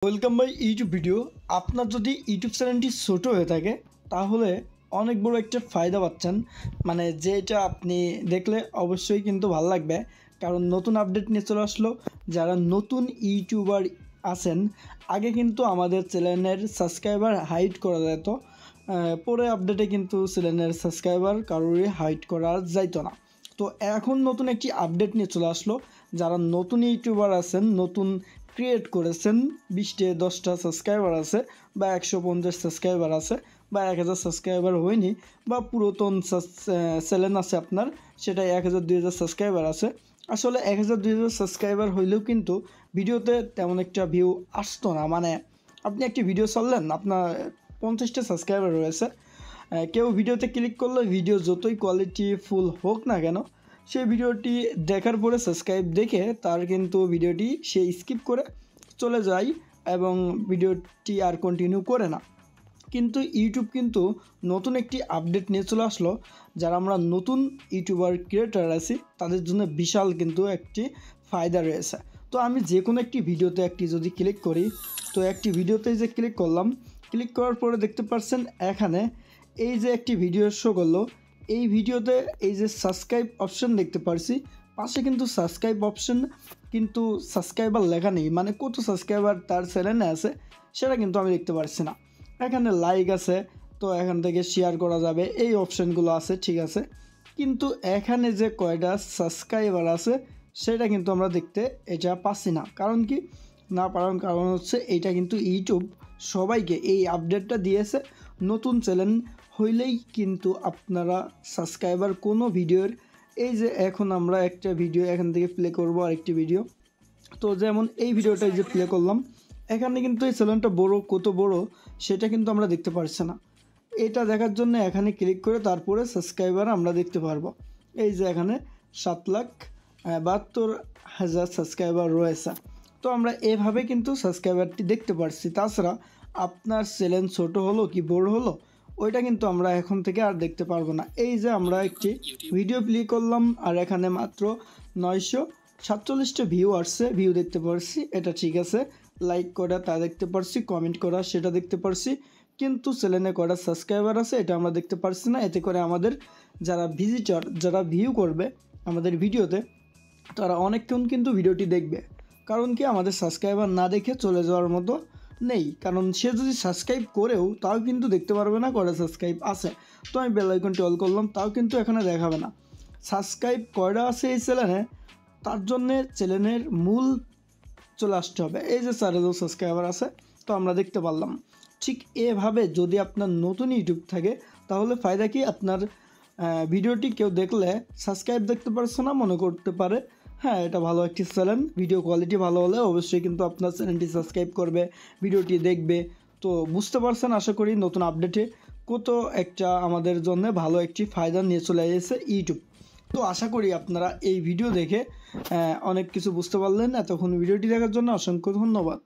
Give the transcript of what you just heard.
Welcome by YouTube video. আপনার যদি YouTube চ্যানেলটি ছোটো হয়ে থাকে তাহলে অনেক বড় একটা ফায়দা পাচ্ছেন, মানে যেটা আপনি দেখলে অবশ্যই কিন্তু ভালো লাগবে, কারণ নতুন আপডেট নিয়ে চলে আসলো। যারা নতুন ইউটিউবার আছেন, আগে কিন্তু আমাদের চ্যানেলের সাবস্ক্রাইবার হাইড করা যেত, পরে আপডেটে কিন্তু চ্যানেলের সাবস্ক্রাইবার কারোরই হাইড করা যাইতো না। তো এখন নতুন একটি আপডেট নিয়ে চলে আসলো। যারা নতুন ইউটিউবার আছেন, নতুন ক্রিয়েট করেছেন, 20টা 10টা সাবস্ক্রাইবার আছে বা 150 সাবস্ক্রাইবার আছে বা 1000 সাবস্ক্রাইবার হয়নি, বা পুরাতন চ্যানেল আছে আপনার, সেটাই 1000 2000 সাবস্ক্রাইবার আছে। আসলে 1000 2000 সাবস্ক্রাইবার হইলেও কিন্তু ভিডিওতে তেমন একটা ভিউ আসতো না। মানে আপনি একটি ভিডিও ছাড়লেন, আপনার 50টা সাবস্ক্রাইবার রয়েছে, কেউ ভিডিওতে ক্লিক করলে ভিডিও যতই কোয়ালিটি ফুল হোক না কেন, সেই ভিডিওটি দেখার পরে সাবস্ক্রাইব দেখে তার কিন্তু ভিডিওটি সে স্কিপ করে চলে যায় এবং ভিডিওটি আর কন্টিনিউ করে না। কিন্তু ইউটিউব কিন্তু নতুন একটি আপডেট নিয়ে চলে আসলো। যারা আমরা নতুন ইউটিউবার ক্রিয়েটার আছি তাদের জন্য বিশাল কিন্তু একটি ফায়দা রয়েছে। তো আমি যে কোনো একটি ভিডিওতে যদি ক্লিক করি, তো একটি ভিডিওতে যে ক্লিক করলাম, ক্লিক করার পরে দেখতে পাচ্ছেন এখানে এই যে একটি ভিডিও শো করলো, এই ভিডিওতে এই যে সাবস্ক্রাইব অপশন দেখতে পারছি, পাশে কিন্তু সাবস্ক্রাইব অপশন কিন্তু সাবস্ক্রাইবার লেখা নেই, মানে কত সাবস্ক্রাইবার তার চ্যানেলে আছে সেটা কিন্তু আমি দেখতে পারছি না। এখানে লাইক আছে, তো এখান থেকে শেয়ার করা যাবে, এই অপশানগুলো আছে, ঠিক আছে, কিন্তু এখানে যে কয়টা সাবস্ক্রাইবার আছে সেটা কিন্তু আমরা দেখতে এটা পাচ্ছি না। কারণ কি না পারার কারণ হচ্ছে এইটা কিন্তু ইউটিউব সবাইকে এই আপডেটটা দিয়েছে, নতুন চ্যানেল হইলেই কিন্তু আপনারা সাবস্ক্রাইবার কোনো ভিডিওর, এই যে এখন আমরা একটা ভিডিও এখান থেকে প্লে করব আরেকটি ভিডিও, তো যেমন এই ভিডিওটা যে প্লে করলাম, এখানে কিন্তু এই চ্যানেলটা বড় কত বড় সেটা কিন্তু আমরা দেখতে পারছি না। এটা দেখার জন্য এখানে ক্লিক করে তারপরে সাবস্ক্রাইবার আমরা দেখতে পারবো। এই যে এখানে 7,72,000 সাবস্ক্রাইবার রয়েছে। তো আমরা এভাবে কিন্তু সাবস্ক্রাইবারটি দেখতে পারছি। তাছাড়া আপনার চ্যানেল ছোট হলো কি বড় হলো ওইটা কিন্তু আমরা এখন থেকে আর দেখতে পারবো না। এই যে আমরা একটি ভিডিও প্লে করলাম আর এখানে মাত্র 947টা ভিউ আসছে, ভিউ দেখতে পারছি, এটা ঠিক আছে। লাইক করা তা দেখতে পারছি, কমেন্ট করা সেটা দেখতে পারছি, কিন্তু চ্যানেলে কটা সাবস্ক্রাইবার আছে এটা আমরা দেখতে পারছি না। এতে করে আমাদের যারা ভিজিটর, যারা ভিউ করবে আমাদের ভিডিওতে, তারা অনেকক্ষণ কিন্তু ভিডিওটি দেখবে। কারণ কি আমাদের সাবস্ক্রাইবার না দেখে চলে যাওয়ার মতো নেই, কারণ সে যদি সাবস্ক্রাইব করেও তাও কিন্তু দেখতে পারবে না কয়টা সাবস্ক্রাইব আছে। তো আমি বেল আইকনটি অল করলাম, তাও কিন্তু এখানে দেখাবে না সাবস্ক্রাইব কয়টা আছে এই চ্যানেলে। তার জন্যে চ্যানেলের মূল চলে আসতে হবে। এই যে 4,000 সাবস্ক্রাইবার আছে, তো আমরা দেখতে পারলাম। ঠিক এভাবে যদি আপনার নতুন ইউটিউব থাকে তাহলে ফায়দা কি, আপনার ভিডিওটি কেউ দেখলে সাবস্ক্রাইব দেখতে পারছে না, মনে করতে পারে হ্যাঁ এটা ভালো একটি চ্যানেল, ভিডিও কোয়ালিটি ভালো হলে অবশ্যই কিন্তু আপনার চ্যানেলটি সাবস্ক্রাইব করবে, ভিডিওটি দেখবে। তো বুঝতে পারছেন আশা করি নতুন আপডেটে কত একটা আমাদের জন্য ভালো একটি ফায়দা নিয়ে চলে এসেছে ইউটিউব। তো আশা করি আপনারা এই ভিডিও দেখে অনেক কিছু বুঝতে পারলেন। এতক্ষণ ভিডিওটি দেখার জন্য অসংখ্য ধন্যবাদ।